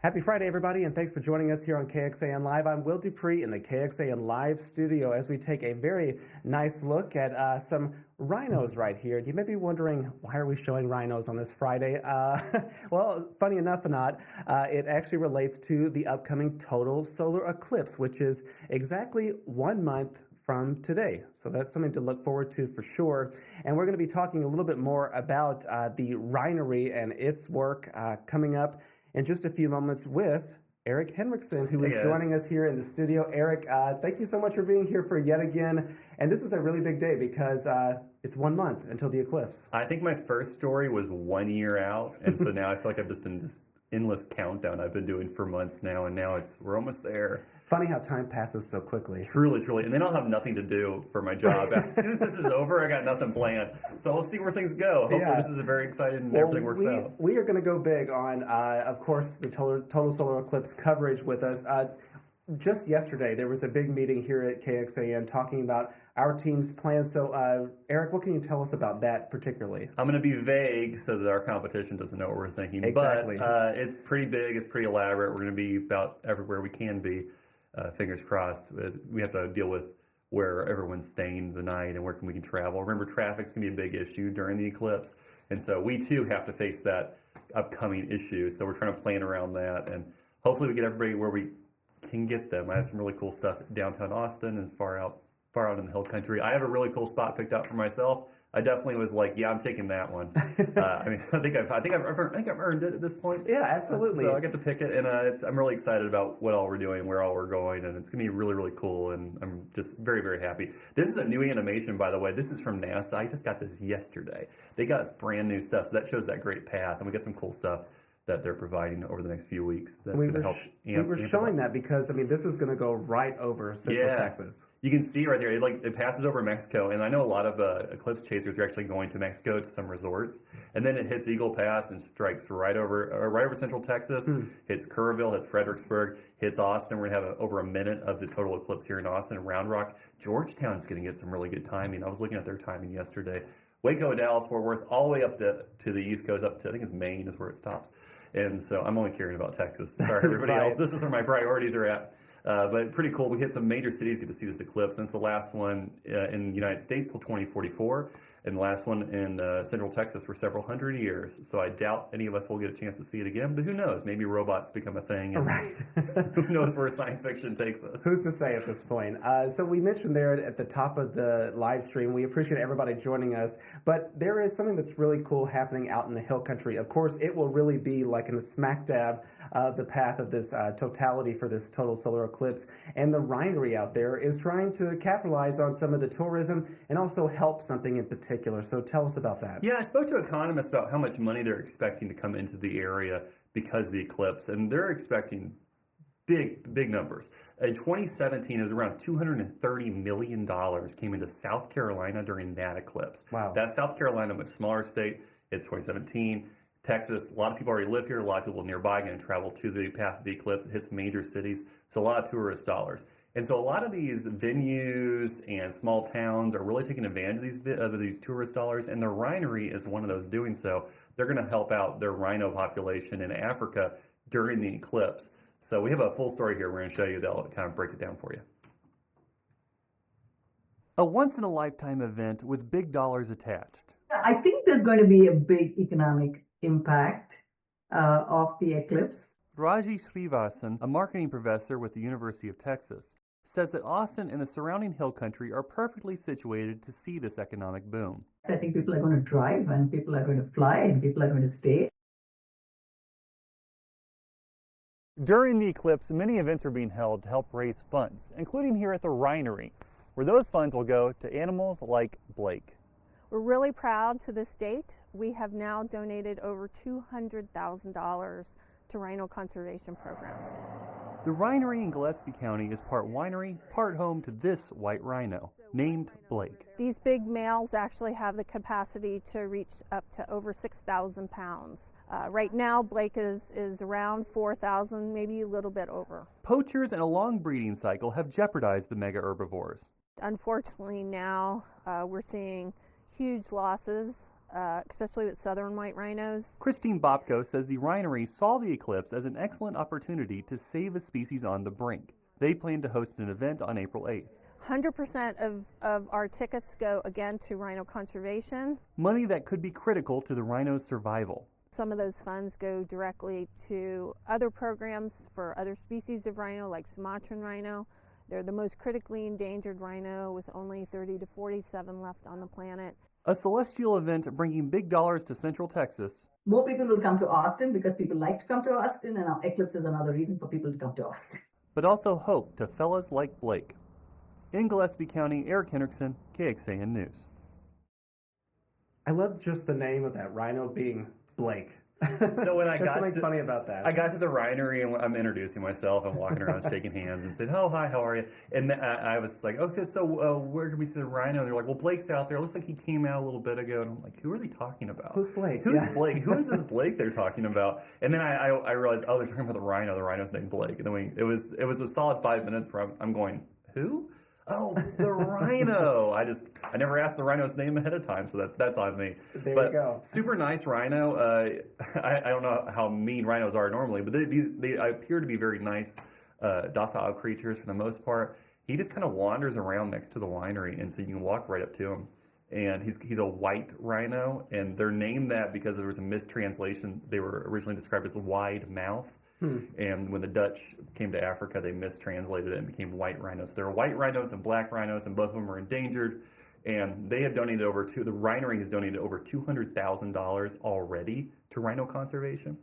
Happy Friday, everybody, and thanks for joining us here on KXAN Live. I'm Will Dupree in the KXAN Live studio as we take a very nice look at some rhinos right here. You may be wondering, why are we showing rhinos on this Friday? Well, funny enough or not, it actually relates to the upcoming total solar eclipse, which is exactly 1 month from today. So that's something to look forward to for sure. And we're going to be talking a little bit more about the rhinery and its work coming up in just a few moments with Eric Henriksen, who is joining us here in the studio. Eric, thank you so much for being here for yet again. And this is a really big day because it's 1 month until the eclipse. I think my first story was 1 year out, and so now I feel like I've just been this endless countdown I've been doing for months now, and now we're almost there. Funny how time passes so quickly. Truly, truly. And then I'll have nothing to do for my job. As soon as this is over, I got nothing planned. So let's see where things go. Hopefully this is a very exciting and everything works out. We are going to go big on, of course, the total solar eclipse coverage with us. Just yesterday, there was a big meeting here at KXAN talking about our team's plans. So, Eric, what can you tell us about that particularly? I'm going to be vague so that our competition doesn't know what we're thinking. Exactly. But it's pretty big. It's pretty elaborate. We're going to be about everywhere we can be. Fingers crossed. We have to deal with where everyone's staying the night and where we can travel. Remember, traffic's going to be a big issue during the eclipse. And so we, too, have to face that upcoming issue. So we're trying to plan around that. And hopefully we get everybody where we can get them. I have some really cool stuff downtown Austin and far out in the hill country. I have a really cool spot picked out for myself. I definitely was like, yeah, I'm taking that one. I think I've earned it at this point. Yeah, absolutely. So I get to pick it, and I'm really excited about what all we're doing, where all we're going, and it's gonna be really, really cool. And I'm just very, very happy. This is a new animation, by the way. This is from NASA. I just got this yesterday. They got us brand new stuff, so that shows that great path, and we got some cool stuff that they're providing over the next few weeks. That's going to help. We were showing that because, I mean, this is going to go right over Central Texas. You can see right there, it passes over Mexico. And I know a lot of eclipse chasers are actually going to Mexico to some resorts. And then it hits Eagle Pass and strikes right over Central Texas, hits Kerrville, hits Fredericksburg, hits Austin. We're going to have over a minute of the total eclipse here in Austin and Round Rock. Georgetown's going to get some really good timing. I was looking at their timing yesterday. Waco, Dallas, Fort Worth, all the way up to the East Coast, up to, I think it's Maine is where it stops. And so I'm only caring about Texas. Sorry, everybody else. This is where my priorities are at. But pretty cool. We hit some major cities get to see this eclipse. And it's the last one in the United States till 2044, and the last one in Central Texas for several hundred years. So I doubt any of us will get a chance to see it again. But who knows? Maybe robots become a thing. And who knows where science fiction takes us? Who's to say at this point? So we mentioned there at the top of the live stream, we appreciate everybody joining us. But there is something that's really cool happening out in the hill country. Of course, it will really be like in the smack dab of the path of this totality for this total solar eclipse. And the rhinery out there is trying to capitalize on some of the tourism and also help something in particular. So tell us about that. Yeah, I spoke to economists about how much money they're expecting to come into the area because of the eclipse, and they're expecting big numbers. In 2017, it was around $230 million came into South Carolina during that eclipse. Wow. That's South Carolina, a much smaller state. It's 2017. Texas, a lot of people already live here. A lot of people nearby are going to travel to the path of the eclipse. It hits major cities, so a lot of tourist dollars. And so a lot of these venues and small towns are really taking advantage of these tourist dollars, and the rhinery is one of those doing so. They're going to help out their rhino population in Africa during the eclipse. So we have a full story here we're going to show you that'll kind of break it down for you. A once-in-a-lifetime event with big dollars attached. I think there's going to be a big economic impact of the eclipse. Raji Srivasan, a marketing professor with the University of Texas, says that Austin and the surrounding hill country are perfectly situated to see this economic boom. I think people are going to drive, and people are going to fly, and people are going to stay. During the eclipse, many events are being held to help raise funds, including here at the Rhinery, where those funds will go to animals like Blake. We're really proud to this date. We have now donated over $200,000 to rhino conservation programs. The Rhinery in Gillespie County is part winery, part home to this white rhino, named Blake. These big males actually have the capacity to reach up to over 6,000 pounds. Right now, Blake is around 4,000, maybe a little bit over. Poachers and a long breeding cycle have jeopardized the mega herbivores. Unfortunately now, we're seeing huge losses especially with southern white rhinos. Christine Bobko says the Rhinery saw the eclipse as an excellent opportunity to save a species on the brink. They plan to host an event on April 8th. 100% of our tickets go again to rhino conservation. Money that could be critical to the rhino's survival. Some of those funds go directly to other programs for other species of rhino, like Sumatran rhino. They're the most critically endangered rhino, with only 30 to 47 left on the planet. A celestial event bringing big dollars to Central Texas. More people will come to Austin because people like to come to Austin, and our eclipse is another reason for people to come to Austin. But also hope to fellas like Blake. In Gillespie County, Eric Hendrickson, KXAN News. I love just the name of that rhino being Blake. So when I There's got something to, funny about that. I got to the Rhinery and I'm introducing myself and walking around shaking hands and said, "Oh, hi, how are you?" And I was like, "Okay, so where can we see the rhino?" And they're like, "Well, Blake's out there. It looks like he came out a little bit ago." And I'm like, "Who are they talking about? Who's Blake? Who's Blake? Who is this Blake they're talking about?" And then I realized, oh, they're talking about the rhino. The rhino's named Blake. And then it was a solid 5 minutes where I'm going, who? Oh, the rhino. I never asked the rhino's name ahead of time, so that's on me. There but you go. Super nice rhino. I don't know how mean rhinos are normally, but they appear to be very nice, docile creatures for the most part. He just kind of wanders around next to the winery, and so you can walk right up to him. And he's a white rhino, and they're named that because there was a mistranslation. They were originally described as wide mouth. And when the Dutch came to Africa, they mistranslated it and became white rhinos. So there are white rhinos and black rhinos, and both of them are endangered. And they have donated the Rhinery has donated over $200,000 already to rhino conservation,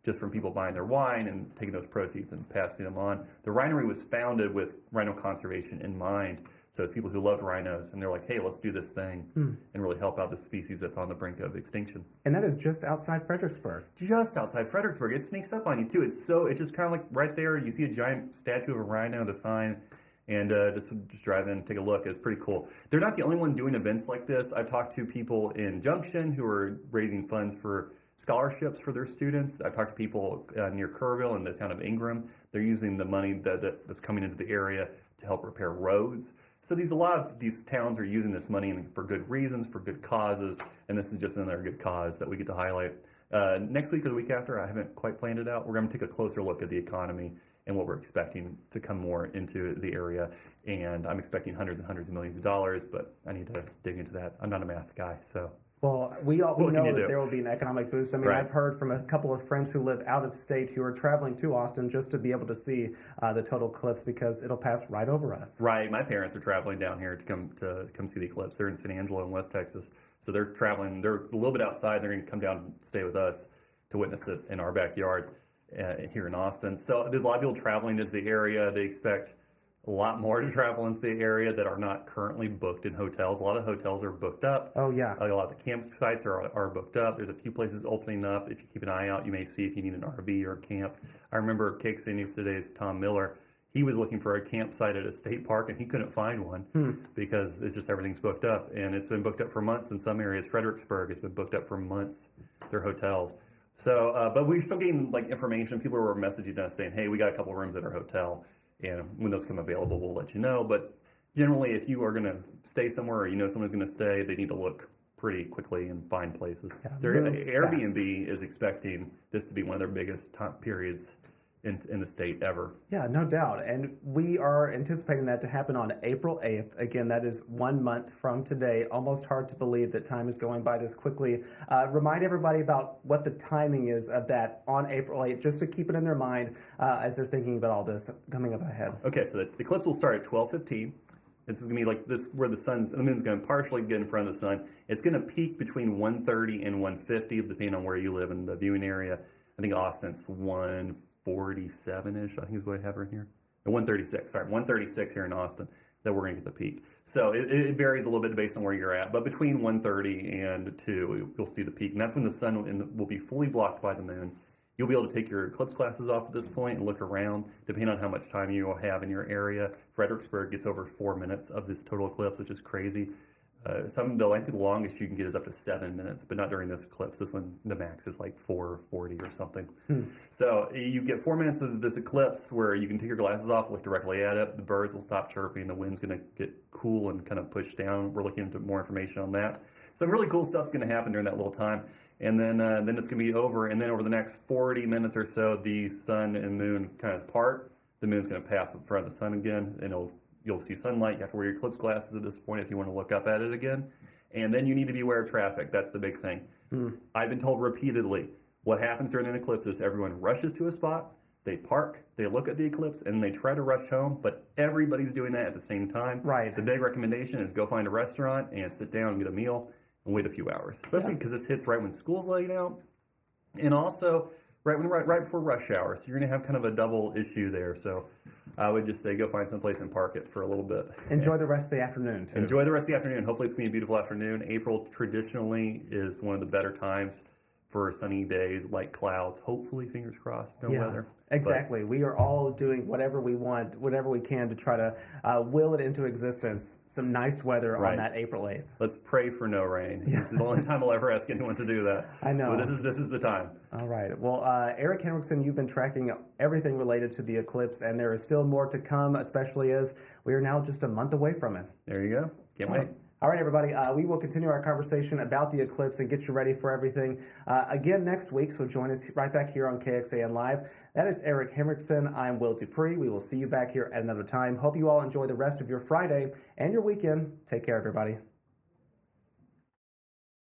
just from people buying their wine and taking those proceeds and passing them on. The Rhinery was founded with rhino conservation in mind. So it's people who loved rhinos, and they're like, hey, let's do this thing and really help out the species that's on the brink of extinction. And that is just outside Fredericksburg. Just outside Fredericksburg. It sneaks up on you, too. It's just kind of like right there. You see a giant statue of a rhino, the sign, and just drive in and take a look. It's pretty cool. They're not the only one doing events like this. I've talked to people in Junction who are raising funds for scholarships for their students. I've talked to people near Kerrville in the town of Ingram. They're using the money that's coming into the area to help repair roads. So a lot of these towns are using this money for good reasons, for good causes, and this is just another good cause that we get to highlight. Next week or the week after, I haven't quite planned it out. We're going to take a closer look at the economy and what we're expecting to come more into the area. And I'm expecting hundreds and hundreds of millions of dollars, but I need to dig into that. I'm not a math guy, so. Well, we know that do? there will be an economic boost. I mean, Right. I've heard from a couple of friends who live out of state who are traveling to Austin just to be able to see the total eclipse because it'll pass right over us. Right. My parents are traveling down here to come see the eclipse. They're in San Angelo in West Texas. So they're traveling. They're a little bit outside. They're going to come down and stay with us to witness it in our backyard here in Austin. So there's a lot of people traveling into the area. They expect a lot more to travel into the area that are not currently booked in hotels. A lot of hotels are booked up. Oh, yeah. A lot of the campsites are booked up. There's a few places opening up. If you keep an eye out, you may see if you need an RV or a camp. I remember KXA News Today's Tom Miller. He was looking for a campsite at a state park, and he couldn't find one because it's just everything's booked up. And it's been booked up for months in some areas. Fredericksburg has been booked up for months, their hotels. So, but we're still getting information. People were messaging us saying, hey, we got a couple rooms at our hotel. And when those come available, we'll let you know. But generally, if you are going to stay somewhere or you know someone's going to stay, they need to look pretty quickly and find places. Airbnb is expecting this to be one of their biggest time periods in the state ever. Yeah, no doubt. And we are anticipating that to happen on April 8th. Again, that is 1 month from today. Almost hard to believe that time is going by this quickly. Remind everybody about what the timing is of that on April 8th, just to keep it in their mind as they're thinking about all this coming up ahead. Okay, so the eclipse will start at 12:15. This is going to be like this, where the moon's going to partially get in front of the sun. It's going to peak between 1:30 and 1:50, depending on where you live in the viewing area. I think Austin's 1:47-ish, I think is what I have right here. 1:36, sorry, 1:36 here in Austin, that we're going to get the peak. So it varies a little bit based on where you're at, but between 1:30 and 2, you'll see the peak. And that's when the sun will be fully blocked by the moon. You'll be able to take your eclipse glasses off at this point and look around, depending on how much time you will have in your area. Fredericksburg gets over 4 minutes of this total eclipse, which is crazy. I think the longest you can get is up to 7 minutes, but not during this eclipse. This one, the max is like 4:40 or something. So you get 4 minutes of this eclipse where you can take your glasses off, look directly at it. The birds will stop chirping. The wind's going to get cool and kind of push down. We're looking into more information on that. So really cool stuff's going to happen during that little time. And then it's going to be over. And then over the next 40 minutes or so, the sun and moon kind of part. The moon's going to pass in front of the sun again, and you'll see sunlight. You have to wear your eclipse glasses at this point if you want to look up at it again. And then you need to be aware of traffic. That's the big thing. I've been told repeatedly, what happens during an eclipse is everyone rushes to a spot, they park, they look at the eclipse, and they try to rush home, but everybody's doing that at the same time. Right. The big recommendation is go find a restaurant and sit down and get a meal and wait a few hours, especially because this hits right when school's letting out, and also right before rush hour. So you're going to have kind of a double issue there. So I would just say go find someplace and park it for a little bit. Enjoy the rest of the afternoon, too. Enjoy the rest of the afternoon. Hopefully it's going to be a beautiful afternoon. April traditionally is one of the better times for sunny days, light clouds. Hopefully, fingers crossed, no weather. Exactly. We are all doing whatever we want, whatever we can to try to will it into existence, some nice weather on that April 8th. Let's pray for no rain. This is the only time I'll ever ask anyone to do that. I know. But this is the time. All right. Well, Eric Henriksen, you've been tracking everything related to the eclipse, and there is still more to come, especially as we are now just a month away from it. There you go. Can't wait. All right, everybody. We will continue our conversation about the eclipse and get you ready for everything again next week. So join us right back here on KXAN Live. That is Eric Henriksen. I'm Will Dupree. We will see you back here at another time. Hope you all enjoy the rest of your Friday and your weekend. Take care, everybody.